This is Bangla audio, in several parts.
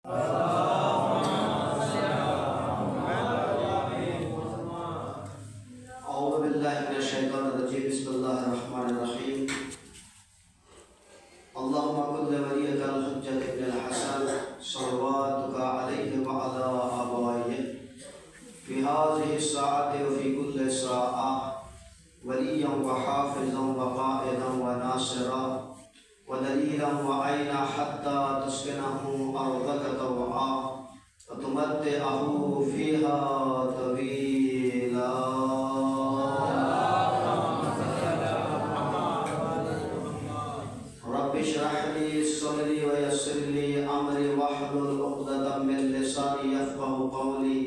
أعوذ بالله من الشيطان الرجيم. بسم الله الرحمن الرحيم. اللهم كن لوليك الحجة ابن الحسن صلواتك عليه وعلى آبائه في هذه الساعة وفي كل ساعة وليا وحافظا وقائدا وناصرا ودليلا وعينا حتى تسكنه أرضك طوعا وتمتعه فيها طويلا. رب اشرح لي صدري ويسر لي أمري واحلل عقدة من لساني يفقهوا قولي.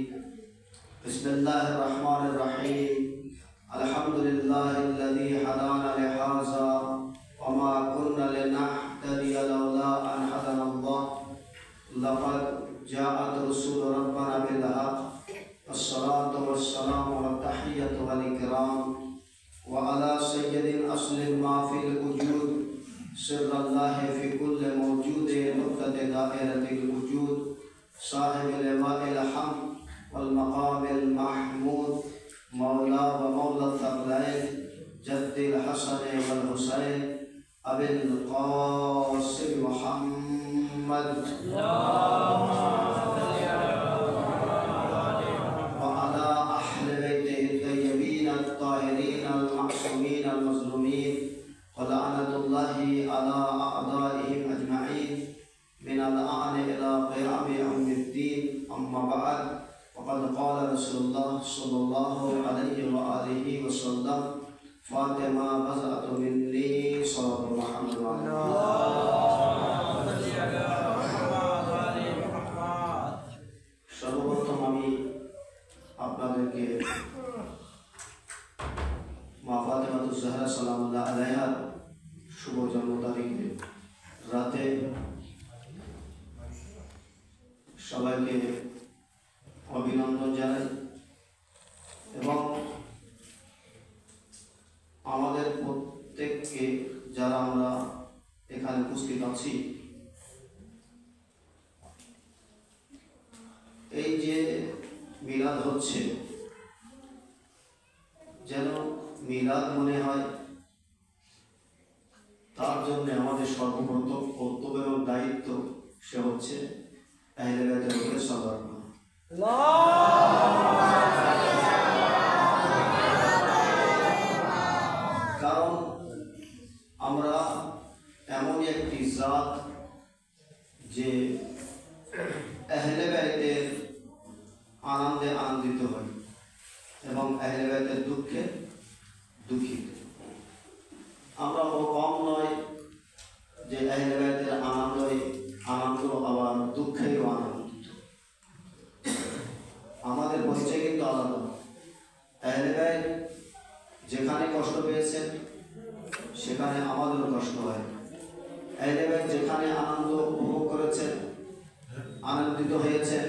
بسم الله الرحمن الرحيم. الحمد لله الذي هدانا لهذا وما كنا لنهتدي لولا أن هدانا الله. لقد جاءت رسول ربنا بالحق. الصلاة والسلام والتحية والإكرام وعلى سيد أصل ما في الوجود سر الله في كل موجود نقطة دائرة الوجود صاحب لواء الحمد والمقام المحمود مولى ومولى الثقلين جد الحسن والحسين أبي القاسم محمد وعلى أهل بيته الطيبين الطاهرين المعصومين المظلومين ولعنة الله على أعدائهم أجمعين من الآن إلى قيام يوم الدين. أما بعد وقد قال رسول الله صلى الله عليه وآله وسلم فاطمة بضعة مني صلى محمد সর্বপ্রথম আমি আপনাদেরকে মা ফাতেমাতুজ জাহরা সালামুল্লাহ আলাইহার শুভ জন্ম তারিখে রাতে সবাইকে অভিনন্দন জানাই এবং আমাদের প্রত্যেককে যারা আমরা এখানে উপস্থিত আছি এই যে মিলাদ হচ্ছে যেন মিলাদ মনে হয় তার জন্য আমাদের সর্বপ্রথম কর্তব্য এবং দায়িত্ব সে হচ্ছে আহলে বাইতের উপরে সালাত করা। কারণ আমরা এমনই একটি জাত যে আহলে বাইতের আনন্দে আনন্দিত হয় এবং আহলে বাইতের দুঃখে দুঃখিত। আমরা কম নয় যে আহলে বাইতের আনন্দ আবার দুঃখেরও আনন্দিত। আমাদের পরিচয় কিন্তু আলাদা। আহলে বাইত যেখানে কষ্ট পেয়েছেন সেখানে আমাদেরও কষ্ট হয়। আহলে বাইত যেখানে আনন্দ উপভোগ করেছেন আনন্দিত হয়েছেন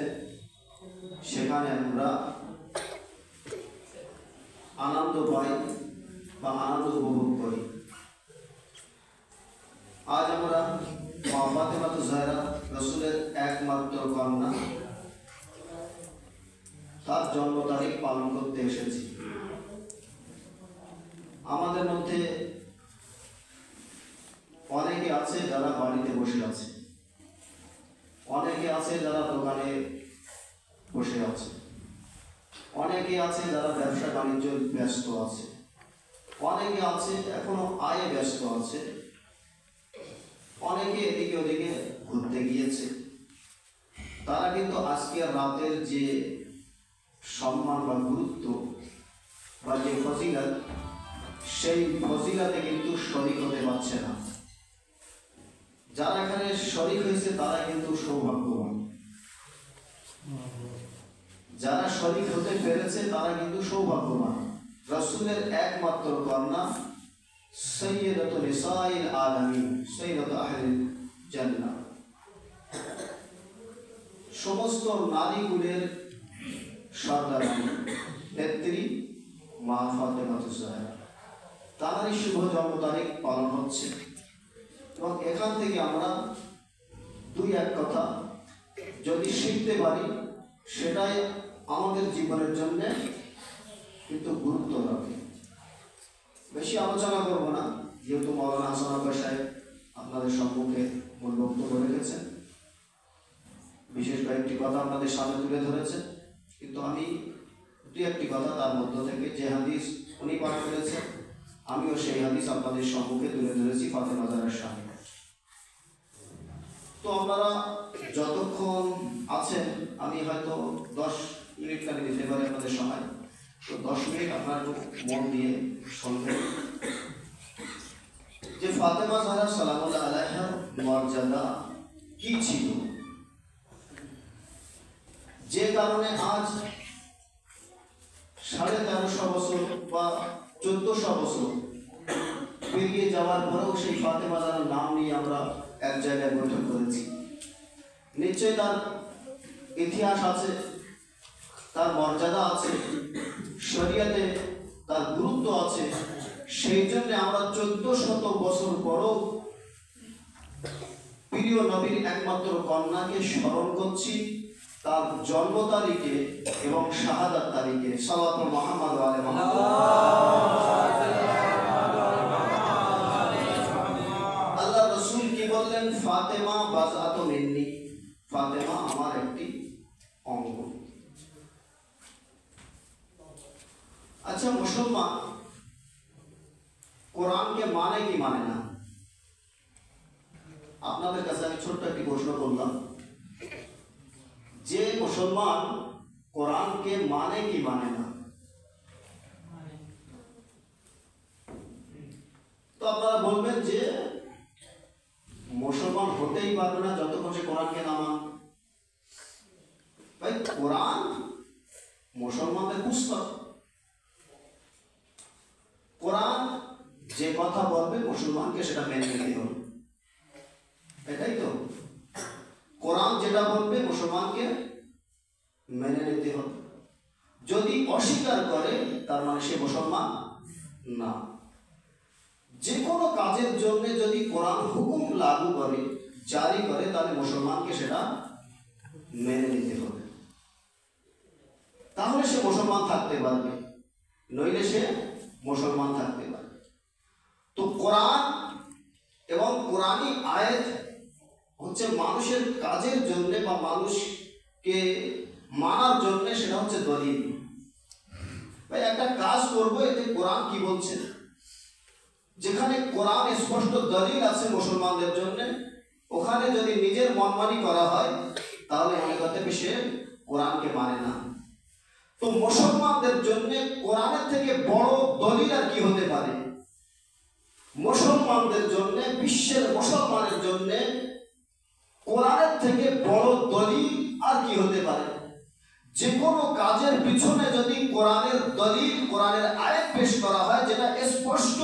সেখানে আমরা আনন্দ পাই বা আনন্দ উপভোগ করি। আজ আমরা মা ফাতেমাতুজ জাহরা রাসূলের একমাত্র কন্যা তার জন্ম তারিখ পালন করতে এসেছি। আমাদের মধ্যে অনেকে আছে যারা বাড়িতে বসে আছে, অনেকে আছে যারা দোকানে বসে আছে, অনেকে আছে যারা ব্যবসা বাণিজ্য ব্যস্ত আছে, অনেকে আছে এখনো আয়ে ব্যস্ত আছে, অনেকে এদিকে ওদিকে ঘুরতে গিয়েছে। তারা কিন্তু আজকের রাতের যে সম্মান বা গুরুত্ব বা যে ফজিলত সেই ফজিলাতে কিন্তু শরীক হতে পারছে না। যারা এখানে শরীক হয়েছে তারা কিন্তু সৌভাগ্যবান, যারা শরীক হতে পেরেছে তারা কিন্তু সৌভাগ্যবান। রাসূলের একমাত্র কন্যা সৈয়দতু নিসাইল আলামিন, সৈয়দতু আহলিল জান্নাহ, সমস্ত নারীকুলের সর্দারনী নেত্রী মা ফাতেমাতুজ জাহরা, তারই শুভ জন্ম তারিখ পালন হচ্ছে। এবং এখান থেকে আমরা দুই এক কথা যদি শিখতে পারি সেটাই আমাদের জীবনের জন্য কিন্তু গুরুত্ব রাখে। বেশি আলোচনা করব না, যেহেতু মাওলানা হাসান আব্বাস সাহেব আপনাদের সম্মুখে মূল বক্তব্য রেখেছেন, বিশেষ কয়েকটি কথা আপনাদের সামনে তুলে ধরেছেন। কিন্তু আমি দু একটি কথা তার মধ্য থেকে যে হাদিস উনি পাঠ করেছেন, আমিও সেই হাদিস আপনাদের সম্মুখে তুলে ধরেছি ফাতেমা জাহরার সামনে। তো আপনারা যতক্ষণ আছেন, আমি হয়তো 10 মিনিট কাটে দিতে পারি আপনাদের সময়, তো 10 মিনিট আপনার মন দিয়ে শুনবেন যে ফাতেমা জাহরা সালামুল্লাহ আলাইহার মর্যাদা কি ছিল, যে কারণে আজ 1350 বছর বা 1400 বছর পেরিয়ে যাওয়ার পরেও সেই ফাতেমা জাহরার নাম নিয়ে আমরা এক জায়গায় বৈঠক করেছি। নিশ্চয়ই তার ইতিহাস আছে, তার মর্যাদা আছে, শরীয়তে তার গুরুত্ব আছে। সেই জন্য আমরা 1400 বছর পরও প্রিয় নবীর একমাত্র কন্যাকে স্মরণ করছি তার জন্ম তারিখে এবং শাহাদাত তারিখে। সাল্লাল্লাহু মুহাম্মদ ওয়া আলি মুহাম্মদ। আল্লাহ রাসূল কি বললেন? ফাতেমা বাযআতু মিন্নি, ফাতেমা আমার একটি অঙ্গ। আচ্ছা, মুসলমান কোরআনকে মানে কি মানে না? আপনাদের কাছে আমি ছোট্ট একটি প্রশ্ন করলাম, যে মুসলমান কোরআনকে মানে কি মানে না? তো আপনারা বলবেন যে মুসলমান হতেই পারবে না যতক্ষণ সে কোরআনকে না মানে। ভাই, কোরআন মুসলমানদের পুস্তক। কোরআন যে কথা বলবে মুসলমানকে সেটা মেনে নিতে হবে, এটাই তো। কোরআন যেটা বলবে মুসলমানকে মেনে নিতে হবে। যদি অস্বীকার করে তার মানে সে মুসলমান না। যে কোনো কাজের জন্য যদি কোরআন হুকুম লাগু করে, জারি করে, তাহলে মুসলমানকে সেটা মেনে নিতে হবে, তাহলে সে মুসলমান থাকতে পারবে, নইলে সে মুসলমান থাকতে পারবে। তো কোরআন এবং কোরআনী আয়াত হচ্ছে মানুষের কাজের জন্য বা মানুষকে মানার জন্য, সেটা হচ্ছে দলিল। ভাই, একটা কাজ করবো, এতে কোরআন কি বলছে? যেখানে কোরআন স্পষ্ট দলিল আছে মুসলমানদের জন্য, ওখানে যদি নিজের মনমানি করা হয় তাহলে মনে করতে হবে সে কোরআনকে মানে না। তো মুসলমানদের জন্য কোরআনের থেকে বড় দলিল আর কি হতে পারে? মুসলমানদের জন্য, বিশ্বের মুসলমানের জন্য কোরআনের থেকে বড় দলিল আর কি হতে পারে? যে কোনো কাজের পিছনে যদি কোরআনের দলিল, কোরআনের আয়াত পেশ করা হয়, যেটা স্পষ্ট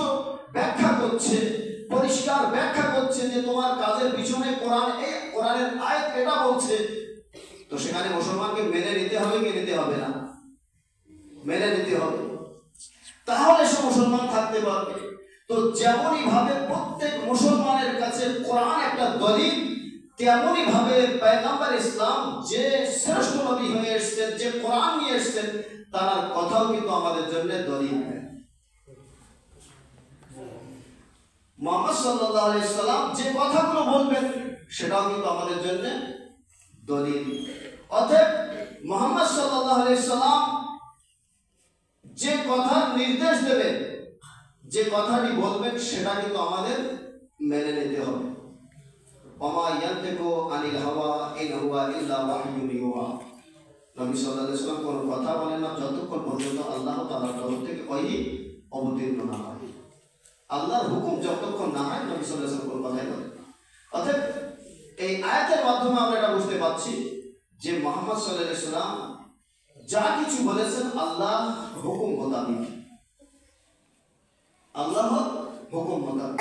ব্যাখ্যা করছে, পরিষ্কার ব্যাখ্যা করছে যে তোমার কাজের পিছনে কোরআনের আয়াত এটা বলছে, তো সেখানে মুসলমানকে মেনে নিতে হবে কি নিতে হবে না? মেনে নিতে হবে, তাহলে সে মুসলমান থাকতে পারবে। তো যেমনই ভাবে প্রত্যেক মুসলমানের কাছে কোরআন একটা দলিল, তেমনই ভাবে পয়গম্বর ইসলাম যে শ্রেষ্ঠ নবী হয়ে এসেছেন, যে কোরআন নিয়ে এসেছেন, তার কথাও কিন্তু আমাদের জন্য দলিল। মুহাম্মদ সাল্লাল্লাহু আলাইহি সাল্লাম যে কথাগুলো বলবেন সেটাও কিন্তু আমাদের জন্য দলিল। অতএব মুহাম্মদ সাল্লাল্লাহু আলাইহি সাল্লাম যে কথার নির্দেশ দেবেন, যে কথাটি বলবেন, সেটা কিন্তু আমাদের মেনে নিতে হবে। ওমা ইয়ানতিকু আনিল হাওয়া ইন হুয়া ইল্লা ওয়াহয়ুন ইউহা। নবী সাল্লাল্লাহু আলাইহি সাল্লাম কোনো কথা বলেন না যতক্ষণ পর্যন্ত আল্লাহ তাআলার তরফ থেকে ওহী অবতীর্ণ না হয়, আল্লাহর হুকুম যতক্ষণ না হয় নবী সাল্লাল্লাহু আলাইহি সাল্লাম কোনো কথাই বলেন না। অতএব এই আয়াতের মাধ্যমে আমরা এটা বুঝতে পারছি যে মুহাম্মদ সাল্লাল্লাহু আলাইহি সাল্লাম যা কিছু বলেছেন আল্লাহ হুকুম মোতাবেক, আল্লাহ হুকুম মোতাবেক।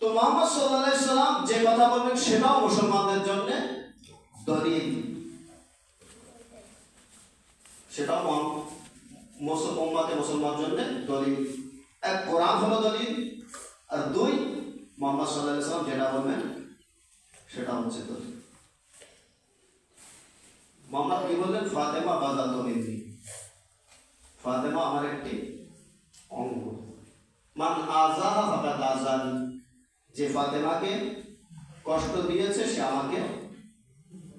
তো মুহাম্মদ সাল্লাল্লাহু আলাইহি সাল্লাম যে কথা বলবেন সেটাও মুসলমানদের জন্য দলিল, সেটাও উম্মতে মুসলমানের জন্য দলিল। এক, কোরআন হলো দলিল, আর দুই, মুহাম্মদ সাল্লাল্লাহু আলাইহি সাল্লাম যেটা বলবেন সেটা হচ্ছে দলিল। মোহাম্মদ কি বললেন? ফাতেমা বাদাতুন মিন্নি, ফাতেমা আমার একটি অঙ্গ। মান আযাহা ফাকাদ আযানি, যে ফাতেমাকে কষ্ট দিয়েছে সে আমাকে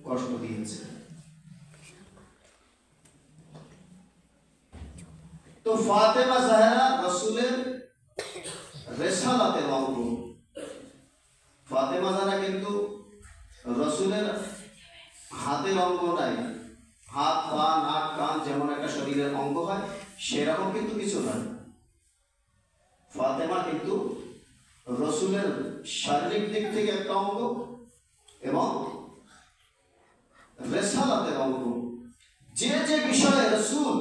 কষ্ট দিয়েছে। তো ফাতেমা জাহরা রাসূলের রিসালাতের অঙ্গ। ফাতেমা জাহরা কিন্তু রাসূলের হাতের অঙ্গ নাই, হাত পা নাক কান যেমন একটা শরীরের অঙ্গ হয় সেরকম কিন্তু কিছু নয়। ফাতেমা কিন্তু রাসূলের শারীরিক দিক থেকে একটা অঙ্গ এবং রিসালাতের অঙ্গ। যে যে বিষয়ে রাসূল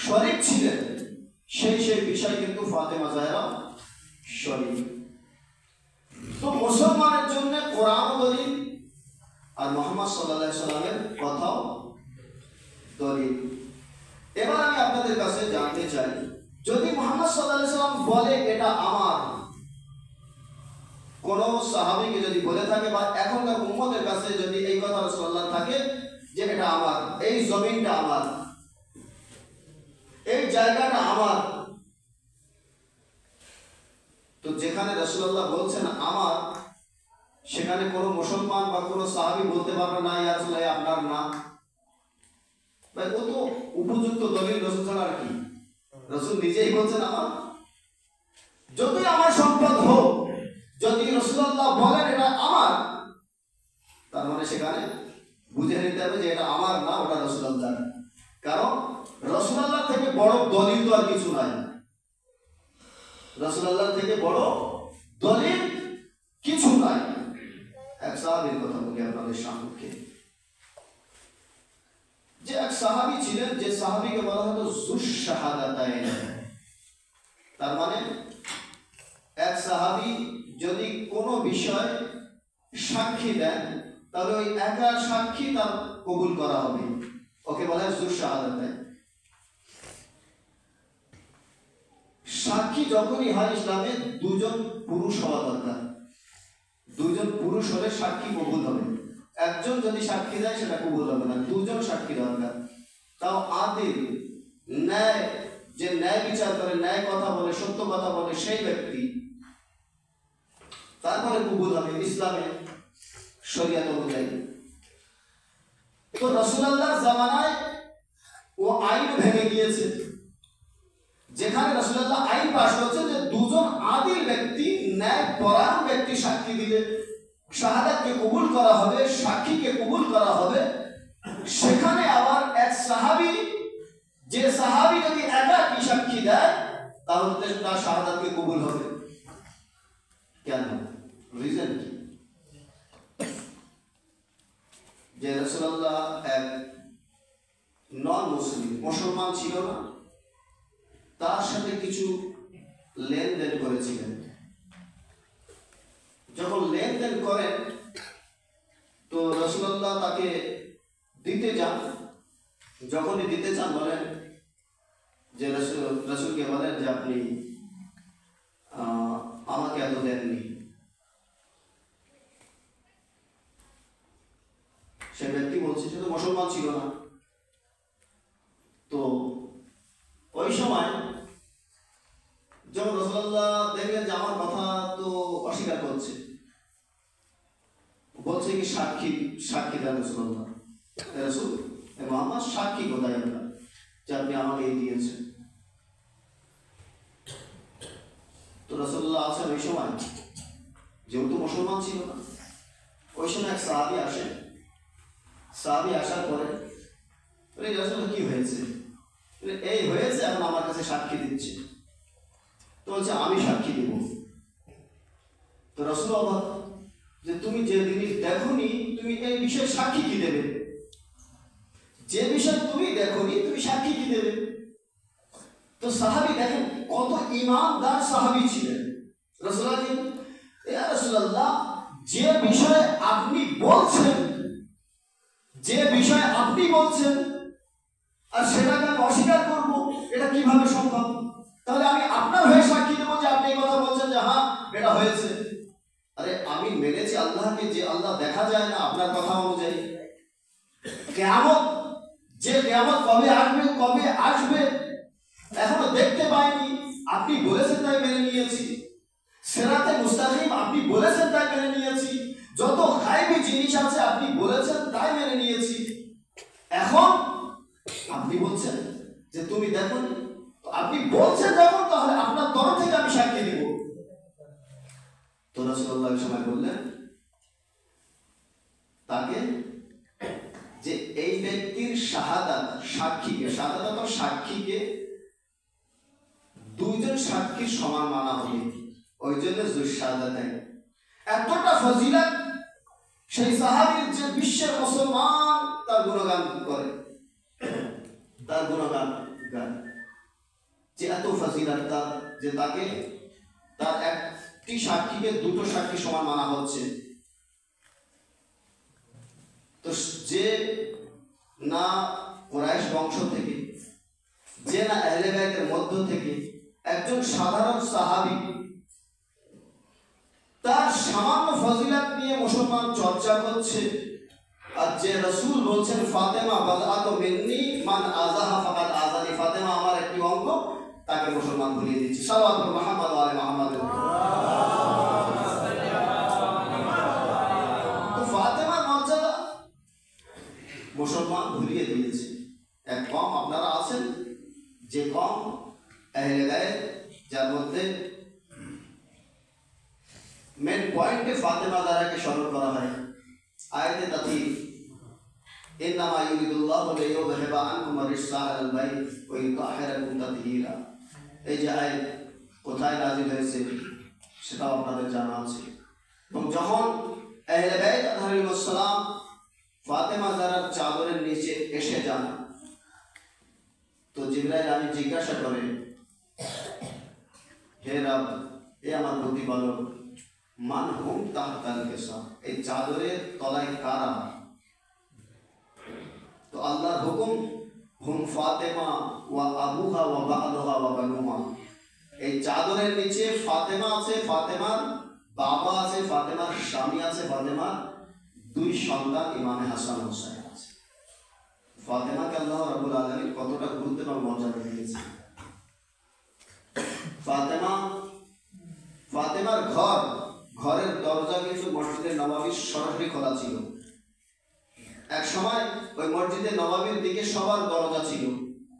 শরীক ছিলেন সেই সেই বিষয় কিন্তু ফাতেমা জাহরা শরীক। তো মুসলমানের জন্য কোরআন দলিল আর মুহাম্মদ সাল্লাল্লাহু আলাইহি সাল্লামের কথাও দলিল। এবার আমি আপনাদের কাছে জানতে চাই, যদি মুহাম্মদ সাল্লাল্লাহু আলাইহি সাল্লাম বলে এটা আমার, কোন সাহাবীকে যদি বলে থাকে বা এখনকার উম্মতের কাছে যদি এই কথা রাসূলুল্লাহ থাকে যে এটা আমার, এই জমিনটা আমার, এই জায়গাটা আমার, তো যেখানে রাসূলুল্লাহ বলছেন আমার, সেখানে কোনো মুসলমান বা কোনো সাহাবী বলতে পারবে না ইয়া রাসূলুল্লাহ আপনার না। ভাই ও তো উপযুক্ত দলিল রাসূল ছাড়া আর কি? রাসূল নিজেই বলছেন আমার। যদি আমার সম্পদ হোক, যদি রাসূলুল্লাহ বলেন এটা আমার, তার মানে সেখানে বুঝে নিতে হবে যে এটা আমার না, ওটা রাসূলুল্লাহ। কারণ রাসূলুল্লাহ থেকে বড় দলিল তো আর কিছু নাই। রাসূলুল্লাহ থেকে বড় দলিল কিছু নাই। এক সাহাবীর কথা বলি আপনাদের সামনে, যে এক সাহাবী ছিলেন, যে সাহাবীকে বলা হতো যুশ শাহাদাতাইন। তার মানে এক সাহাবী যদি কোনো বিষয় সাক্ষী দেন তাহলে ওই একা সাক্ষী তার কবুল করা হবে, ওকে বলা হয় যুশ শাহাদাতাইন। সাক্ষী যখনই হয় ইসলামে দুজন পুরুষ হওয়া দরকার। দুজন পুরুষ হলে সাক্ষী কবুল হবে। একজন যদি সাক্ষী দেয় সেটা কবুল হবে না, দুজন সাক্ষী দরকার। তাও আদিল, ন্যায়, যে ন্যায় বিচার করে, ন্যায় কথা বলে, সত্য কথা বলে সেই ব্যক্তি, তারপরে কবুল হবে ইসলামে শরিয়ত অনুযায়ী। তো রাসূলুল্লাহর জামানায় ও আইন ভেঙে গিয়েছে, যেখানে রাসূলুল্লাহ আইন পাশ করেছে যে দুজন আদিল ব্যক্তি, ন্যায় পরায়ণ ব্যক্তি সাক্ষী দিলে শাহাদাতকে কবুল করা হবে, সাক্ষীকে কবুল করা হবে। সেখানে আবার এক সাহাবী, যে সাহাবী যদি একাকী সাক্ষী দেয় তাহলে তার শাহাদাতকে কবুল হবে। কেন? রিজন কি? যে রাসূলুল্লাহ এক নন মুসলিম, মুসলমান ছিল না, তার সাথে কিছু লেনদেন করেছিলেন। যখন লেনদেন করেন তো রাসূলুল্লাহ তাকে দিতে যান। যখনই দিতে চান বলেন যে রাসূলকে বলেন যে আপনি আমাকে এত দেননি। সে ব্যক্তি বলছে সে তো মুসলমান ছিল না। তো ওই সময় যখন রাসূলুল্লাহ দেখলেন যে আমার কথা তো অস্বীকার করছে, বলছে কি সাক্ষী দেন রাসূলুল্লাহ। রাসূল এবং আমার সাক্ষী কোথায় আপনার যে আপনি আমাকে এই দিয়েছেন? তো রাসূলুল্লাহ আছেন ওই সময়, যেহেতু মুসলমান ছিল না। ওই সময় এক সাহাবী আসে। সাহাবী আসার পরে রাসূল কি হয়েছে? এই হয়েছে, এখন আমার কাছে সাক্ষী দিচ্ছে। তো বলছে আমি সাক্ষী দেব। তো রাসূল অবাক যে তুমি যে জিনিস দেখোনি তুমি এই বিষয়ে সাক্ষী কি দেবে? যে বিষয় তুমি দেখোনি তুমি সাক্ষী কি দেবে? তো সাহাবী দেখেন কত ঈমানদার সাহাবী ছিলেন। রাসূলুল্লাহ ইয়া রাসূলুল্লাহ, যে বিষয়ে আপনি বলছেন, যে বিষয়ে আপনি বলছেন আর সেটাকে আমি অস্বীকার করবো, এটা কিভাবে সম্ভব? তাহলে আমি আপনার হয়ে সাক্ষী দেবো যে আপনি এই কথা বলছেন যে হ্যাঁ এটা হয়েছে। আরে আমি মেনেছি আল্লাহকে, যে আল্লাহ দেখা যায় না আপনার কথা অনুযায়ী। কিয়ামত, যে কিয়ামত কবে আসবে এখনো দেখতে পাইনি, আপনি বলেছেন তাই মেনে নিয়েছি। সিরাতে মুস্তাকিম আপনি বলেছেন তাই মেনে নিয়েছি। যত গায়বী জিনিস আছে আপনি বলেছেন তাই মেনে নিয়েছি। এখন আপনি বলছেন যে তুমি দেখো, আপনি বলছেন যখন, তাহলে আপনার তরফ থেকে আমি সাক্ষী দিব। তো রাসূলুল্লাহ সময় বললেন তাকে যে এই ব্যক্তির সাক্ষীকে দুইজন সাক্ষীর সমান মানা হবে, ওই জন্য যুশাহাদাতাইন। এতটা ফজিলত সেই সাহাবীর যে বিশ্বের মুসলমান তার গুণগান করে, তার গুণগান গান, যে এত ফজিলত তার, যে তাকে তার একটি সাক্ষীকে দুটো সাক্ষী সমান মানা হচ্ছে। তো যে না কুরাইশ বংশ থেকে, যে না আহলে বাইতের মধ্য থেকে, একজন সাধারণ সাহাবী, তার সামান্য ফজিলত নিয়ে মুসলমান চর্চা করছে। আর যে রাসূল বলছেন ফাতেমা বাদআতু মিন্নি মান আযাহা ফাকাদ আযানি, ফাতেমা আমার একটি অঙ্গ, তাকে মুসলমান ভুলিয়ে দিচ্ছে। সাল্লাল্লাহু মুহাম্মাদ ওয়া আলি মুহাম্মাদ। তো ফাতেমার মর্যাদা মুসলমান ভুলিয়ে দিয়েছে। এক কম আপনারা আছেন, যে কম আহলে গায়েব, যার মধ্যে মেন পয়েন্টে ফাতেমা দ্বারাকে স্মরণ করা হয়। আয়াতে তাতির ইন্নামা ইউরিদুল্লাহু লিইয়ুযহিবা আনকুম আর-রিজসা আলাল বাইত ওয়া ইউতাহহিরাকুম তাতহীরা। এই যে আয়াত কোথায় নাযিল হয়েছে সেটাও আপনাদের জানা আছে। এবং যখন আহলে বাইত আলাইহিস সালাম ফাতেমা যারার চাদরের নিচে এসে যান, তো জিবরাইল আমি জিজ্ঞাসা করেন, হে রব, এ আমার প্রতিপালক, মান হুম তাহতাল কিসা, এই চাদরের তলায় কারা? তো আল্লাহর হুকুম, হুম ফাতেমা ওয়া আবুহা ওয়া বা'লুহা ওয়া বানুহা। এই চাদরের নিচে ফাতেমা আছে, ফাতেমার বাবা আছে, ফাতেমার স্বামী আছে, ফাতেমার দুই সন্তান ইমামে হাসান হোসেন আছে। ফাতেমাকে আল্লাহ রাব্বুল আলামিন কতটা গুরুত্ব এবং মর্যাদা দিয়েছে। ফাতেমার ঘরের দরজা কিন্তু মসজিদে নববীর সরাসরি খোলা ছিল। এক সময় ওই মসজিদে নববীর দিকে সবার দরজা ছিল।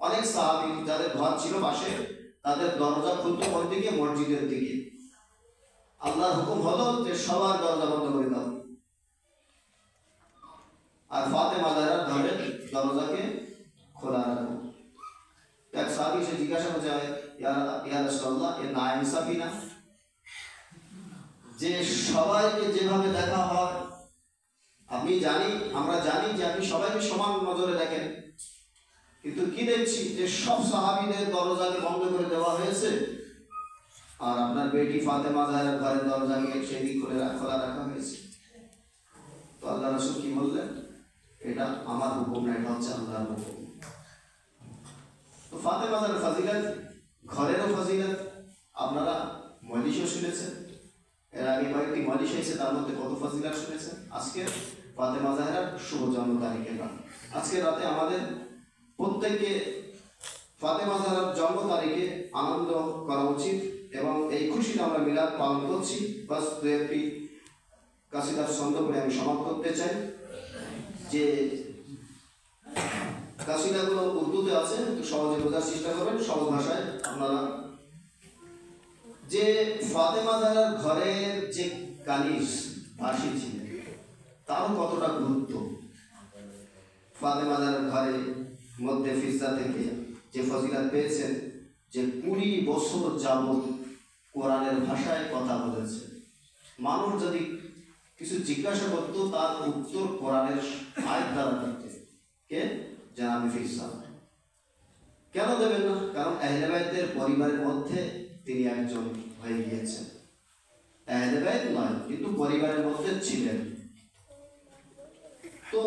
অনেক সাহাবী যাদের ঘর ছিল পাশে, তাদের দরজা খুলতো কোন দিকে? মসজিদের দিকে। আল্লাহর হুকুম হলো যে সবার দরজা বন্ধ করে দাও, আর ফাতেমা যারার ঘরের দরজাকে খোলা রাখো। এক সাহাবী এসে জিজ্ঞাসা করছে, ইয়া রাসূলুল্লাহ, এ নাইনসাফি না যে সবাইকে যেভাবে দেখা হয়, আমরা জানি যে আপনি সবাইকে সমান নজরে দেখেন, কিন্তু কি দেখছি যে সব সাহাবীদের দরজাকে বন্ধ করে দেওয়া হয়েছে, আর আপনার বেটি ফাতেমা জাহরার ঘরের দরজাকে সেদিক করে খোলা রাখা হয়েছে। তো আল্লাহ রাসূল কি বললেন? এটা আমার হুকুম না, এটা হচ্ছে আল্লাহর হুকুম। তো ফাতেমা জাহরার ফজিলত, ঘরেরও ফজিলত আপনারা মজলিসও শুনেছেন। এর আগে কয়েকটি মজলিস হয়েছে, তার মধ্যে কত ফজিলত শুনেছেন। আজকে ফাতেমা জাহরার শুভ জন্ম তারিখের রাত। আজকে রাতে আমাদের প্রত্যেককে ফাতেমা জাহরার জন্ম তারিখে আনন্দ করা উচিত, এবং এই খুশিতে আমরা মিলাদ পালন করছি। বাস দু একটি কাসিদার ছন্দ করে আমি সমাপ্ত করতে চাই। যে কাসিদাগুলো উর্দুতে আছে, একটু সহজে বোঝার চেষ্টা করবেন, সহজ ভাষায় আপনারা। যে ফাতেমা জাহরার ঘরের যে কানিজ ভাসি ছিলেন, তারও কতটা গুরুত্ব। ফাতেমা জাহরার ঘরে মধ্যে ফিজা থেকে যে ফজিলত পেয়েছেন, যে 20 বছর যাবত কোরআনের ভাষায় কথা বলেছে। মানুষ যদি কিছু জিজ্ঞাসা করত, তার উত্তর কোরআনের আয়াত দ্বারা দিতেন। কে? জানাবি ফিজা। কেন দেবেন না? কারণ আহলে বাইতের পরিবারের মধ্যে তিনি একজন হয়ে গিয়েছেন। আহলে বাইত নয়, কিন্তু পরিবারের মধ্যে ছিলেন। তো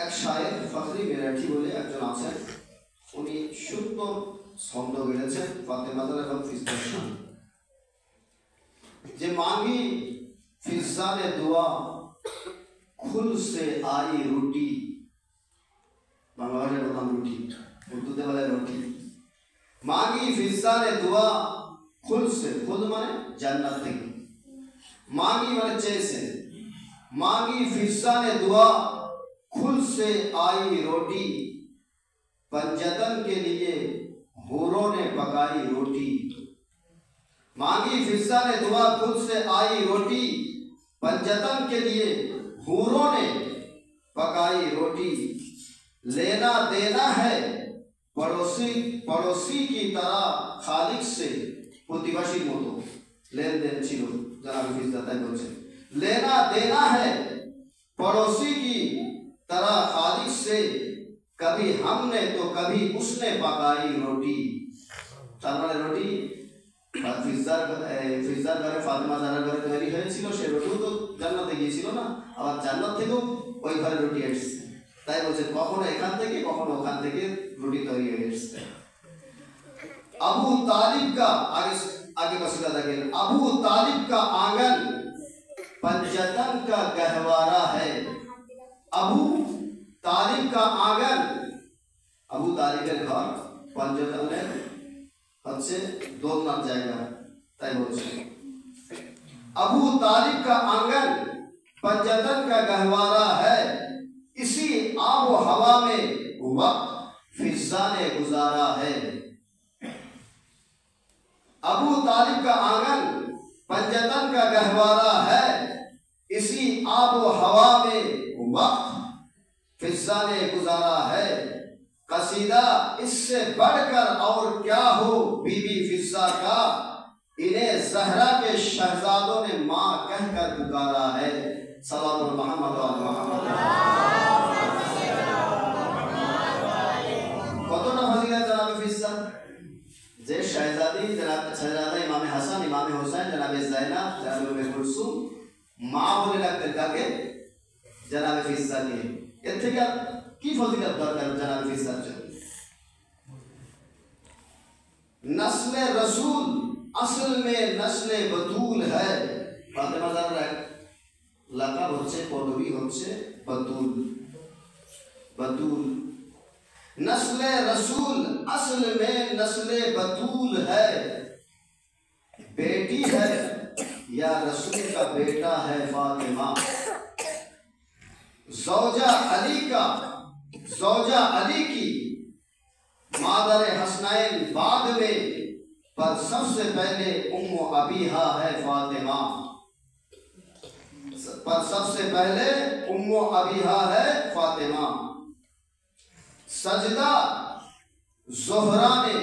এক শায়ের ফখরি মেরাঠি বলে একজন আছেন, উনি সুন্দর ছন্দ গেয়েছেন ফাতেমা জাহরা এবং ফিজদার শান। যে মাঙ্গি फिजान दुआ खुल से आई रोटी, बांग्ला भाषाয় বলতাম রুটি, উর্দুতে বলে রুটি। মাগি ফিজানে দোয়া খুল সে, খুল মানে জান্নাত থেকে, मांगी मैंने चेसे, मांगी फिजाने दुआ खुल से आई रोटी, पंजतन के लिए हूरों ने पकाई रोटी। मांगी फिजाने दुआ खुल से आई रोटी, पंजतन के लिए हूरों ने पकाई रोटी। लेना देना है पड़ोसी पड़ोसी की तरह खालिक से, प्रतिवासी मतो लेन देन छिलो जनाब फिजा ताई बोलছেন। लेना देना है पड़ोसी की तरह खालिक से, कभी हमने तो कभी उसने पकाई रोटी। তার মানে রুটি ফিজার ঘরে ফাতেমা জানার ঘরে তৈরি হয়েছিল, সে রুটিও তো জান্নাতে গিয়েছিল না, আবার জান্নাত থেকেও ওই ঘরে রুটি এসেছে। তাই বলছে কখনো এখান থেকে কখনো ওখান থেকে রুটি তৈরি হয়ে এসেছে। अबू तालिब का आगे कसीदा देखें, अबू तालिब का आंगन पंजतन का गहवारा है। अबू तालिब का आंगन, अबू तालिबের ঘর पंजतনের হচ্ছে দোলনার জায়গা, তাই বলছে अबू तालिब का आंगन पंजतन का गहवारा है, इसी आब हवा में वक्त फिजा ने गुजारा है। अबू तालिब का आंगन पंजतन का गहवारा है, इसी आब हवा में वक्त फिजा ने गुजारा है। कसीदा इससे बढ़कर और क्या हो बीबी फिजा का, इन्हें जहरा के शहजादों ने माँ कहकर पुकारा है। सल्लल्लाहु मोहम्मद কতটা ফজিলত জনাবে ফিজা, যে শাহজাদি শাহজাদা ইমামে হাসান, ইমামে হোসেন, জনাবে জাইনাব, জনাবে উম্মে কুলসুম মা বলে ডাকতেন কাকে? জনাবে ফিজাকে। এর থেকে কি ফজিলত দরকার জনাবে ফিজার জন্য? नस्ल रसूल असल में नस्ल बतूल है। फातिमा ज़हरा लक़ब হচ্ছে, পদবী হচ্ছে बतूल। बतूल नस्ल रसूल असल में नस्ल बतूल है, बेटी है या रसूल का बेटा है फातिमा। ज़ौजा अली का, ज़ौजा अली की मादर हसनैन बाद में, पर सबसे पहले उम्मु अबीहा है फातिमा। पर सबसे पहले उम्मु अबीहा है फातिमा। सजदा ज़ोहरा ने,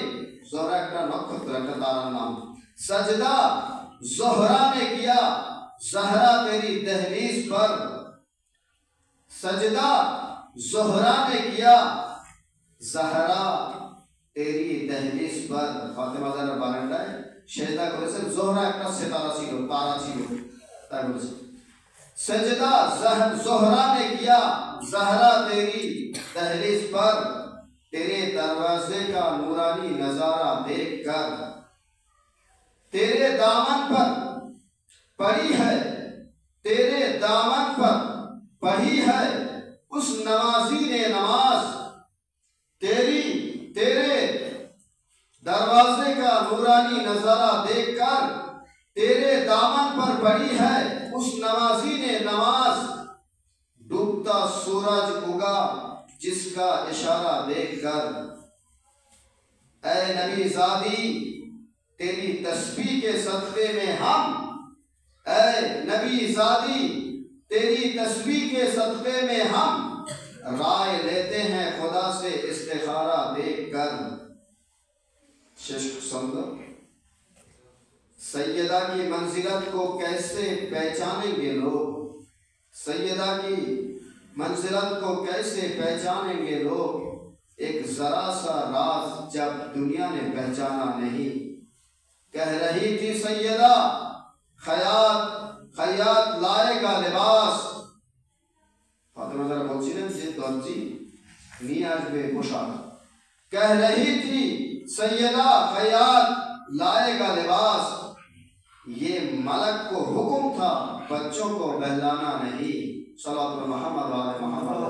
ज़ोहरा एक नक्षत्र एक तारा नाम, सजदा ज़ोहरा ने किया ज़हरा तेरी दहलीज पर। सजदा ज़ोहरा ने किया ज़हरा तेरी दहलीज पर। फातिमा ज़हरा বারান্দায় সেজদা করেছেন, ज़ोहरा একটা সিতারা ছিল, তারা ছিল, তাই বলেছে। सजदा ज़ोहरा ने किया ज़हरा तेरी दहलीज पर, तेरे दरवाजे का नूरानी नजारा देख कर। तेरे दामन पर पड़ी है, तेरे दामन पर पढ़ी है उस नमाजी ने नमाज। तेरे दरवाजे का नूरानी नजारा देख कर, तेरे दामन पर पड़ी है उस नमाजी ने नमाज। डूबता सूरज उगा जिसका इशारा देखकर। ऐ नबी ज़ादी तेरी तस्बीह के सदक़े में हम, ऐ नबी ज़ादी तेरी तस्बीह के सदक़े में हम, राय लेते हैं खुदा से इस्तिखारा देखकर। शिश्क समझो, सैयदा की मंजिलत को कैसे पहचानेंगे लोग, सैयदा की मंजिलत को कैसे पहचानेंगे लोग। एक जरा सा राज जब दुनिया ने पहचाना नहीं। कह रही थी सैयदा खयात खयात लाएगा लिबास। फातिमा ज़हरा বলছিলেন যে দর্জি নিয়ে আসবে পোশাক। कह रही थी सैयदा खयात लाएगा लिबास। ये मलक को हुक्म था बच्चों को बहलाना नहीं। सल्लल्लाहु मोहम्मद वाले मोहम्मद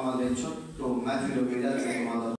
আমাদের ছোট্ট মাহফিল ও বিদায়